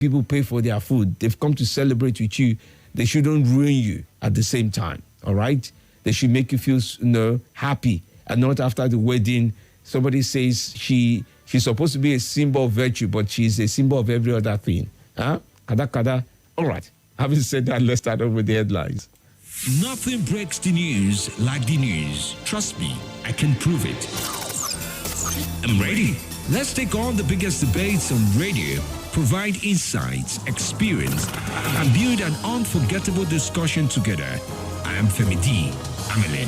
people pay for their food. They've come to celebrate with you. They shouldn't ruin you at the same time, all right? They should make you feel, happy, and not after the wedding. Somebody says she's supposed to be a symbol of virtue, but she's a symbol of every other thing. Huh? Kada. All right. Having said that, let's start off with the headlines. Nothing breaks the news like the news. Trust me, I can prove it. I'm ready. Let's take on the biggest debates on radio, provide insights, experience, and build an unforgettable discussion together. I am Femi D. Amele.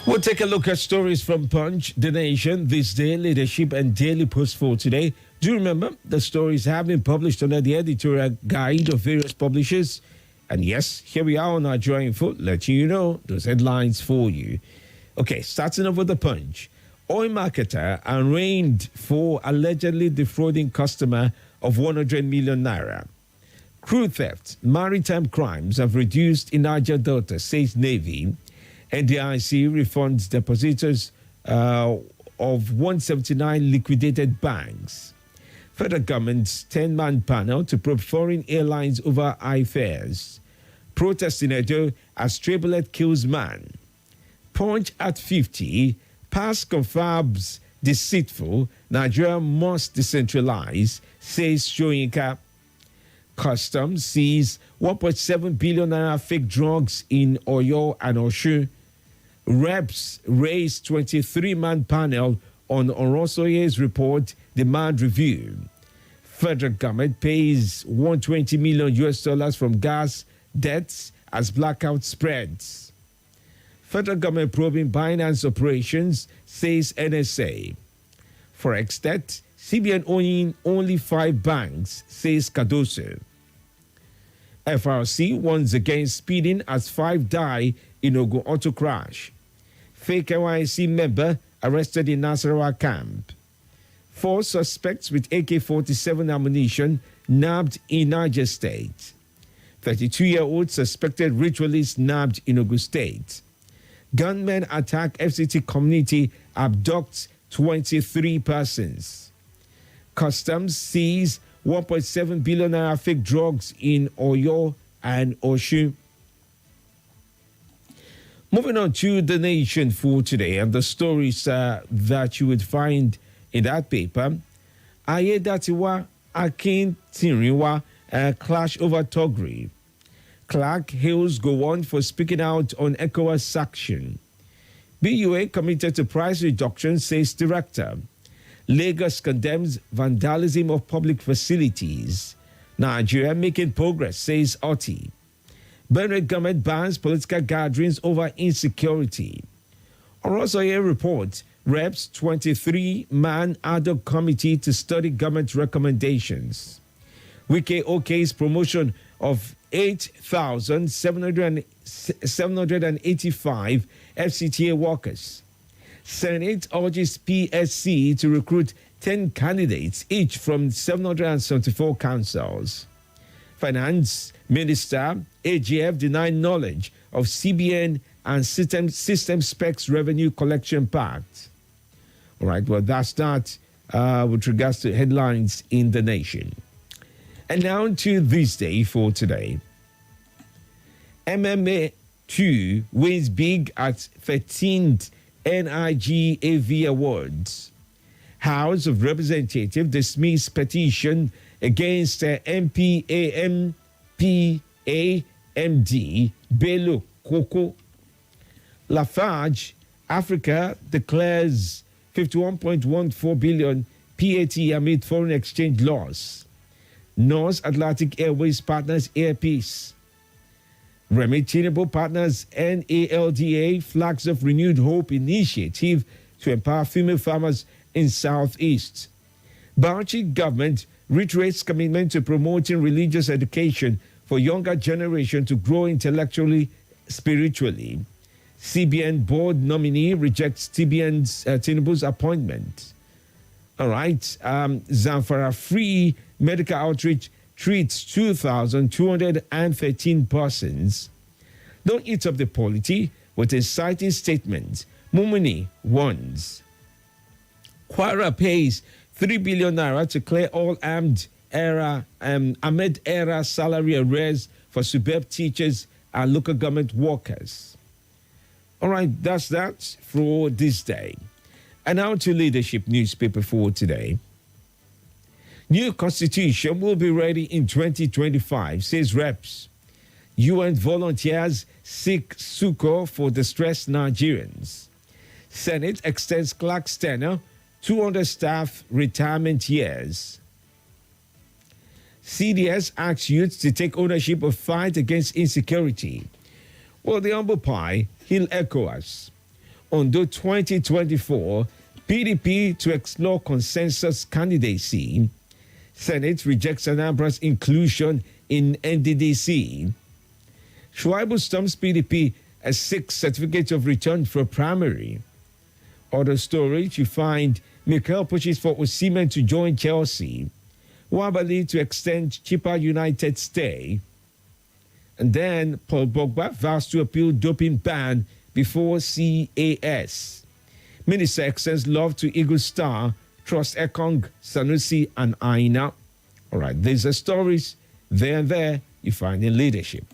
We'll take a look at stories from Punch, The Nation, This Day, Leadership, and Daily Post for today. Do remember, the stories have been published under the editorial guide of various publishers. And yes, here we are on our Joy Info, letting you know those headlines for you. Okay, starting off with the Punch. Oil marketer arraigned for allegedly defrauding customer of 100 million naira. Crew theft, maritime crimes have reduced in Niger Delta, says Navy. NDIC refunds depositors of 179 liquidated banks. Federal government's 10-man panel to probe foreign airlines over high fares. Protest in Edo as stray bullet kills man. Punch at 50. Past confirms deceitful. Nigeria must decentralize, says Shoyinka. Customs sees 1.7 billion naira fake drugs in Oyo and Osun. Reps raised 23-man panel on Orosoye's report demand review. Federal government pays $120 million from gas debts as blackout spreads. Federal government probing Binance operations, says NSA. Forex debt, CBN owning only 5 banks, says Cardoso. FRC warns against speeding as 5 die in Ogun auto crash. Fake NYC member arrested in Nasarawa camp. 4 suspects with AK-47 ammunition nabbed in Niger State. 32-year-old suspected ritualist nabbed in Ogun State. Gunmen attack FCT community, abducts 23 persons. Customs seize 1.7 billion naira fake drugs in Oyo and Osun. Moving on to The Nation for today, and the stories that you would find in that paper. Ayedatiwa Akin Tinriwa clash over Togri. Clark hails Gowon for speaking out on ECOWAS sanction. BUA committed to price reduction, says director. Lagos condemns vandalism of public facilities. Nigeria making progress, says Oti. Benue government bans political gatherings over insecurity. Orosoye report reps 23-man ad hoc committee to study government recommendations. Wike OK's promotion of 8,785 FCTA workers. Senate urges PSC to recruit 10 candidates, each from 774 councils. Finance Minister AGF denied knowledge of CBN and system specs revenue collection pact. All right, well, that's that with regards to headlines in The Nation. And now to This Day for today. MMA 2 wins big at 13th NIG AV Awards. House of Representatives dismissed petition against MPAMD Bello Koko. Lafarge Africa declares 51.14 billion PAT amid foreign exchange loss. North Atlantic Airways partners airpeace. Remi Tinubu partners NALDA flags of renewed hope initiative to empower female farmers in Southeast. Bauchi government reiterates commitment to promoting religious education for younger generation to grow intellectually, spiritually. CBN board nominee rejects Tinubu's appointment. All right. Zamfara Free Medical Outreach treats 2,213 persons. Don't eat up the polity with a citing statement. Mumuni warns. Kwara pays 3 billion naira to clear all armed amid era salary arrears for superb teachers and local government workers. All right, that's that for this day. And now to leadership newspaper for today. New constitution will be ready in 2025, says reps. UN volunteers seek succor for distressed Nigerians. Senate extends Clark's tenure, 200 staff retirement years. CDS asks youth to take ownership of fight against insecurity. Well, the humble pie, he'll echo us. Ondo 2024, PDP to explore consensus candidacy. Senate rejects Anambra's inclusion in NDDC. Shuaibu storms PDP as 6 certificates of return for primary. Other stories, you find Mikel pushes for Osimhen to join Chelsea. Wabali to extend cheaper United stay. And then Paul Pogba vows to appeal doping ban before CAS. Minister extends love to Eagle Star, Trust Ekong, Sanusi, and Aina. All right, these are stories there and there you find in leadership.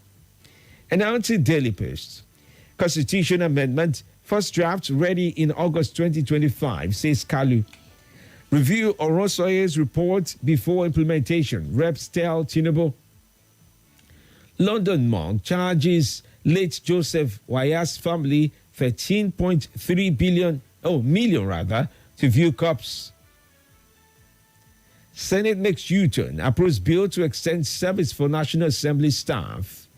And now to Daily Post. Constitution amendment, first draft ready in August 2025, says Kalu. Review Orosoye's report before implementation, reps tell Tinubu. London monk charges late Joseph Waya's family 13.3 million to view corpse. Senate makes U-turn, approves bill to extend service for National Assembly staff.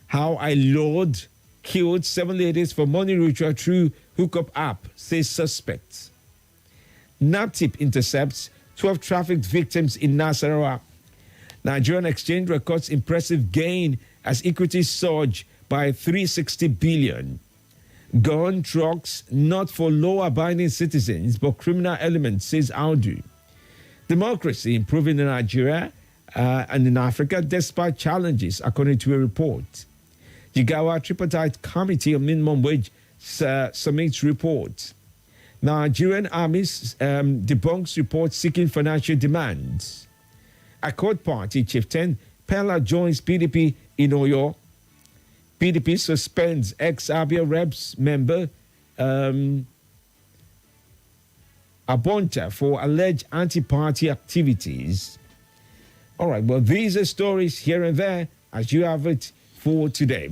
How I Lord killed 7 ladies for money ritual through hookup app, says suspects. NAPTIP intercepts 12 trafficked victims in Nasarawa. Nigerian exchange records impressive gain as equities surge by 360 billion. Gun trucks not for law-abiding citizens but criminal elements, says Audu. Democracy improving in Nigeria and in Africa despite challenges, according to a report. Jigawa Tripartite Committee on Minimum Wage submits report. Nigerian armies debunks report seeking financial demands. Accord Party chieftain Pella joins PDP in Oyo. PDP suspends ex-Abia Reps member Abonta for alleged anti-party activities. All right, well, these are stories here and there as you have it for today.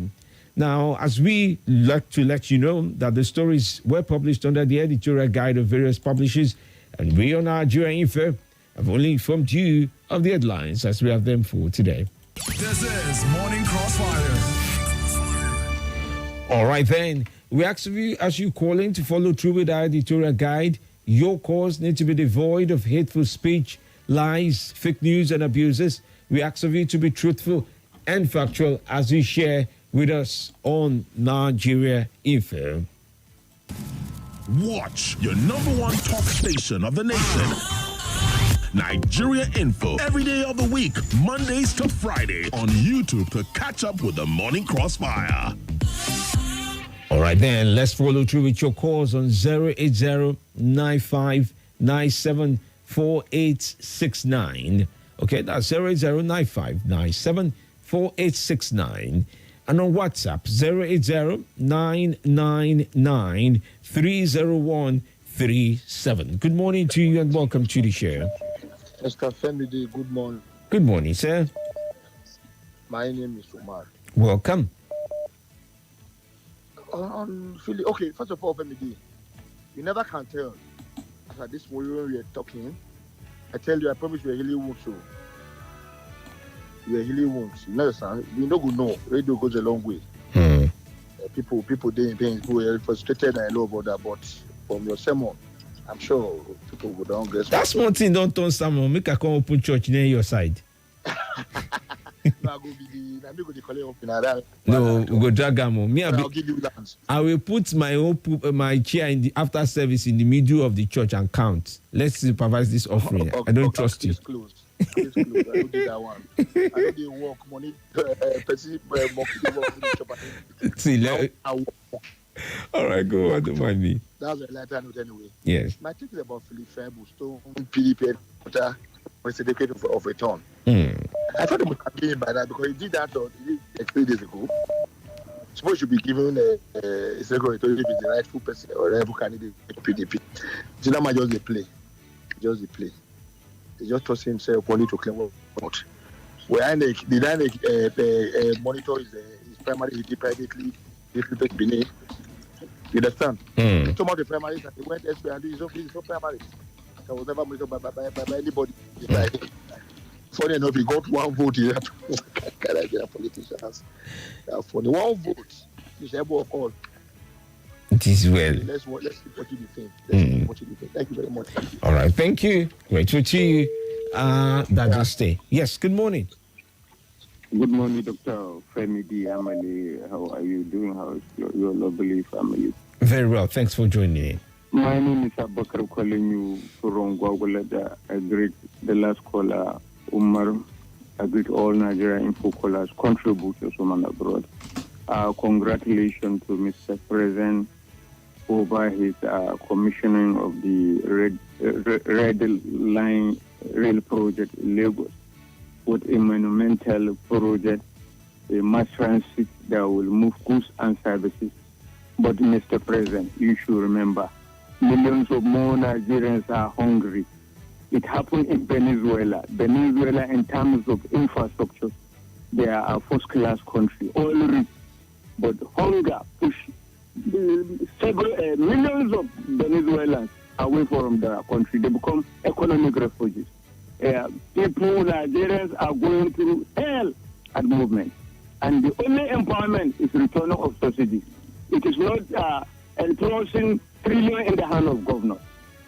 Now, as we like to let you know that the stories were published under the editorial guide of various publishers, and we on Nigeria Info have only informed you of the headlines as we have them for today. This is Morning Crossfire. All right, then. We ask of you, as you call in, to follow through with our editorial guide. Your calls need to be devoid of hateful speech, lies, fake news, and abuses. We ask of you to be truthful and factual as you share with us on Nigeria Info. Watch your #1 talk station of the nation. Nigeria Info. Every day of the week, Mondays to Friday on YouTube to catch up with the Morning Crossfire. All right, then, let's follow through with your calls on 080-9597-4869. Okay, that's 080-9597-4869. And on WhatsApp, 080-999-30137. Good morning to you and welcome to the show. Mr. Femi, good morning. Good morning, sir. My name is Umar. Welcome. Okay, first of all, Femi, you never can tell. As at this moment we are talking, I tell you, I promise you are healing wounds. So you are healing wounds. You know, sir, we don't go know. Radio goes a long way. People they in pain, people are frustrated and all about that. But from your sermon, I'm sure people will don't get. That's one thing. Don't turn someone. Make a come open church near your side. No, we go drag them. Me, I'll give you lands. I will put my chair in the after service in the middle of the church and count. Let's supervise this offering. I don't trust you. Close. I don't do that one. I don't do work money. See, all right, go on. Don't mind me. That's a lighter note anyway. Yes. My take is about Philip Fabu, Stone, PDP, certificate of return. I thought they would have given by that because he did that he did 3 days ago. Suppose you be given a secretary if it's the rightful person or rightful candidate to PDP. So that might just they play. Just they play. They just trust himself only to claim what. Where the monitor is primary, he did privately, he beneath. You understand? Some of the primaries that he went SP and his own primaries. So was never monitored by anybody. Funny enough, he got 1 vote here. Canadian politicians. For the 1 vote, he's able of all. It is well. Let's see what you think. Thank you very much. All right, thank you. Grateful to you. That just stay. Yes, good morning. Good morning, Dr. Femi D. Amani. How are you doing? How is your lovely family? Very well. Thanks for joining in. My name is Abakar calling you from Gwagwalada. I greet the last caller, Umar. I greet all Nigerian info callers, contributors from and abroad. Congratulations to Mr. President over his commissioning of the Red Line Rail Project in Lagos, with a monumental project, a mass transit that will move goods and services. But Mr. President, you should remember, millions of more Nigerians are hungry. It happened in Venezuela. Venezuela, in terms of infrastructure, they are a first-class country, all rich. But hunger pushed millions of Venezuelans away from the country. They become economic refugees. People, Nigerians, are going through hell at the moment. And the only empowerment is return of subsidies. It is not entrusting trillion in the hand of governors.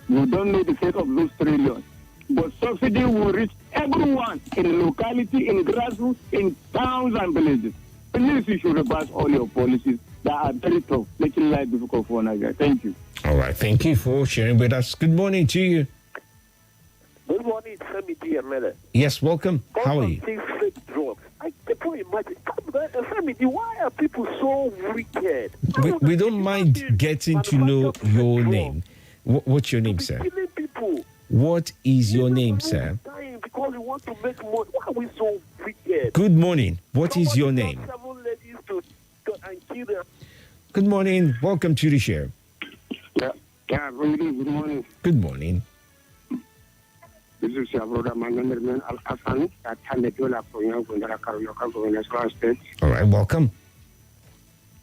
We don't know the fate of those trillions. But subsidy will reach everyone in the locality, in grassroots, in towns and villages. Please, you should reverse all your policies that are very tough, making life difficult for Nigeria. Thank you. All right. Thank you for sharing with us. Good morning to you. Good morning, Femi D. Amele. Yes, welcome. How are you? Fake drugs. People imagine. Femi D, why are people so wicked? We don't mind getting to know your name. What's your name, sir? Killing people. What is your name, sir? Dying because we want to make money. Why are we so wicked? Good morning. What is your name? 7 ladies to and kill them. Good morning. Welcome to the show. Yeah, really, good morning. Good morning. This is your brother, my name is Al-Hassan, at Handejola for Young Gundara Karoyoka, Governor State. All right, welcome.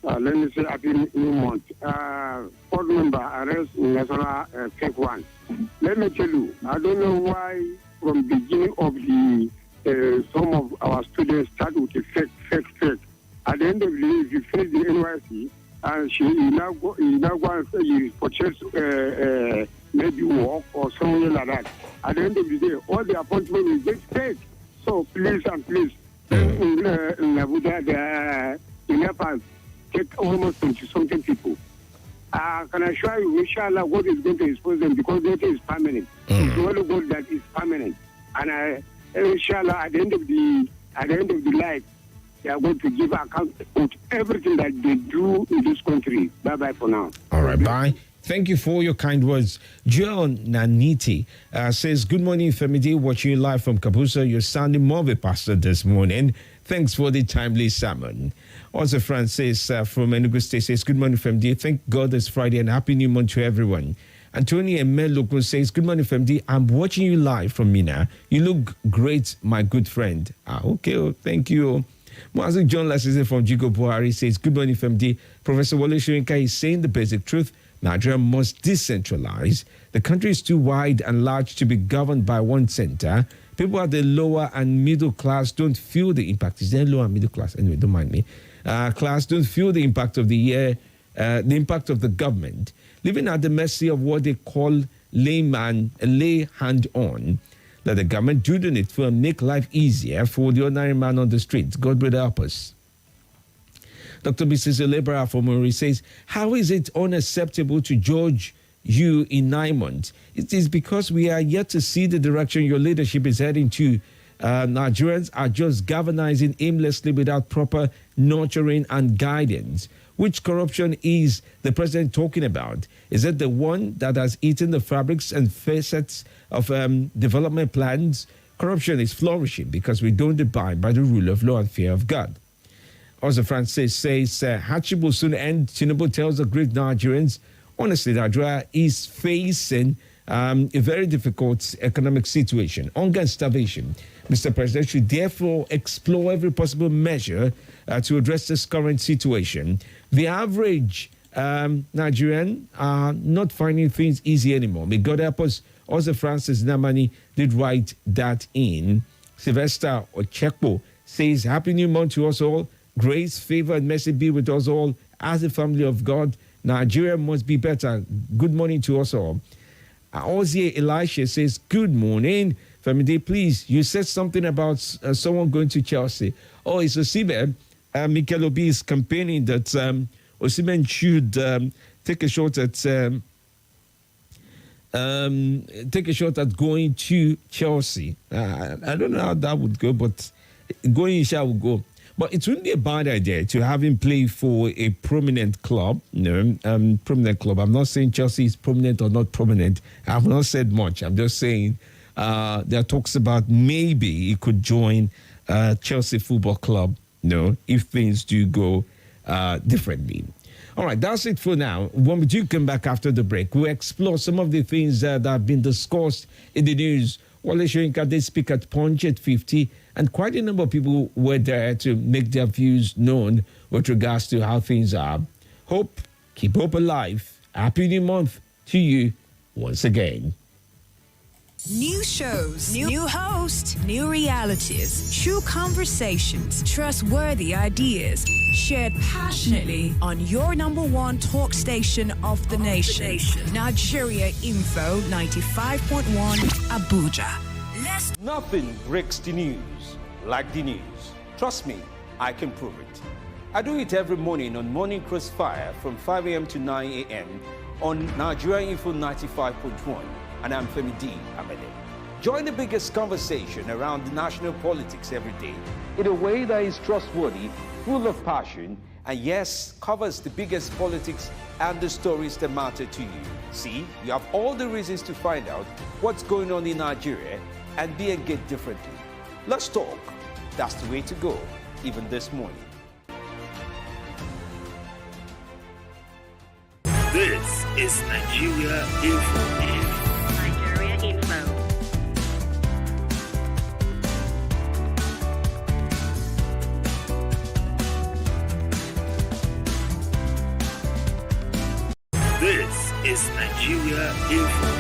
Let me say happy new month. Board member arrest in National Fake One. Let me tell you, I don't know why from the beginning of the some of our students start with a fake. At the end of the day, if you face the NYC, and you now go and say you purchase maybe work or something like that. At the end of the day, all the appointment is just fake. So please, in Abuja, the Nepal take almost 20-something people. Can I assure you, inshallah, God is going to expose them because data is permanent. It's only God that is permanent. And inshallah, at the end of the life, they are going to give account of everything that they do in this country. Bye-bye for now. All right, bye. Thank you for your kind words. John Naniti says, good morning, Femi, watching you live from Kabusa. You're sounding more of a pastor this morning. Thanks for the timely sermon. Also, Francis from Enugu State says, good morning, Femi. Thank God it's Friday and happy new month to everyone. Anthony Emeloko says, good morning, Femi. I'm watching you live from Mina. You look great, my good friend. Okay, thank you. Mazik John Lasese from Jigo Buhari says, good morning, Femi. Professor Wale Soyinka is saying the basic truth. Nigeria must decentralize. The country is too wide and large to be governed by one center. People at the lower and middle class don't feel the impact. Is there lower and middle class? Anyway, don't mind me. Class don't feel the impact of the impact of the government, living at the mercy of what they call lay hand on. Let the government do the needful and make life easier for the ordinary man on the streets. God will help us. Dr. Mrs. Olebra from Mori says, how is it unacceptable to judge you in 9 months? It is because we are yet to see the direction your leadership is heading to. Nigerians are just galvanizing aimlessly without proper nurturing and guidance. Which corruption is the president talking about? Is it the one that has eaten the fabrics and facets of development plans corruption is flourishing because we don't abide by the rule of law and fear of God. Also, Francis says, Hachi will soon end. Tinubu tells the great Nigerians, honestly, Nigeria is facing a very difficult economic situation, hunger and starvation. Mr. President should therefore explore every possible measure to address this current situation. The average Nigerian are not finding things easy anymore. May God help us. Also, Francis Namani did write that in. Sylvester Ochekpo says, Happy New Month to us all. Grace, favor, and mercy be with us all. As a family of God, Nigeria must be better. Good morning to us all. Ozie Elisha says, Good morning. Femi, please, you said something about someone going to Chelsea. Oh, it's Osimhen. Mikel Obi is campaigning that Osimhen should take a shot at going to Chelsea. I don't know how that would go, but going shall go. But it wouldn't be a bad idea to have him play for a prominent club. Prominent club. I'm not saying Chelsea is prominent or not prominent. I've not said much. I'm just saying there are talks about maybe he could join Chelsea Football Club. If things do go differently. All right, that's it for now. When we do come back after the break, we'll explore some of the things that have been discussed in the news. Wale Soyinka did speak at Punch at 50, and quite a number of people were there to make their views known with regards to how things are. Keep hope alive. Happy New Month to you once again. New shows, new hosts, new realities, true conversations, trustworthy ideas, shared passionately on your number one talk station of the nation. Nigeria Info 95.1 Abuja. Nothing breaks the news like the news. Trust me, I can prove it. I do it every morning on Morning Crossfire from 5 a.m. to 9 a.m. on Nigeria Info 95.1. And I'm Femi D. Amede. Join the biggest conversation around the national politics every day in a way that is trustworthy, full of passion, and yes, covers the biggest politics and the stories that matter to you. See, you have all the reasons to find out what's going on in Nigeria and be engaged differently. Let's talk. That's the way to go, even this morning. This is Nigeria Info. Info. This is Nigeria Info.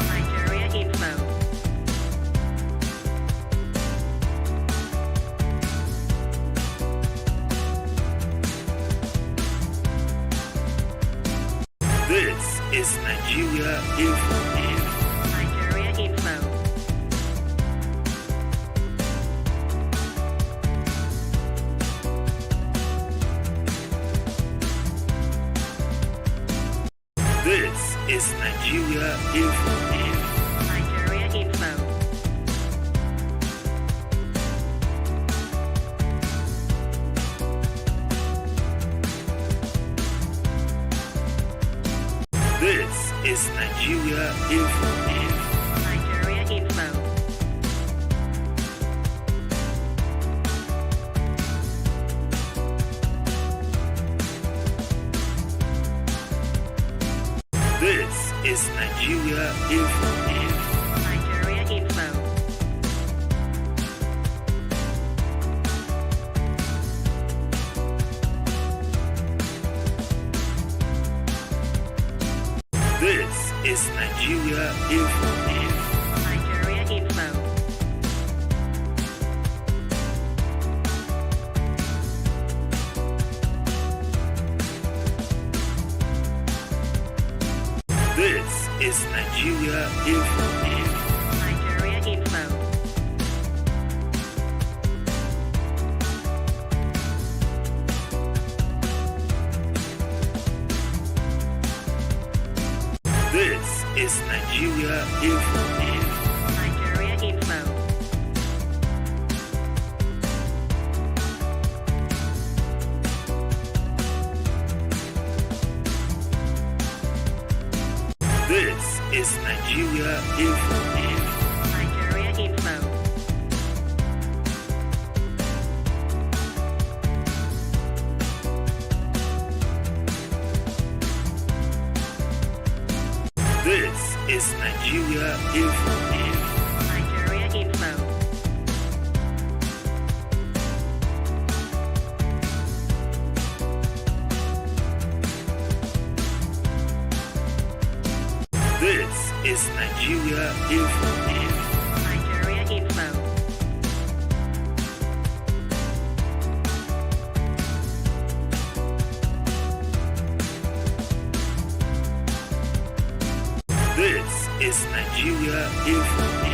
Nigeria Info. This is Nigeria Info. This is Nigeria Info. Nigeria Info. This is Nigeria Info. Nigeria Info. This is Nigeria Info. Nigeria Info. This is Nigeria Info. Nigeria Info. This is Nigeria Info. Nigeria Info. This is Nigeria Info. Nigeria Info. This is Nigeria Info. Nigeria Info. is Nigeria Info. Nigeria Info. This is Nigeria Info. Nigeria Info. This is Nigeria Info.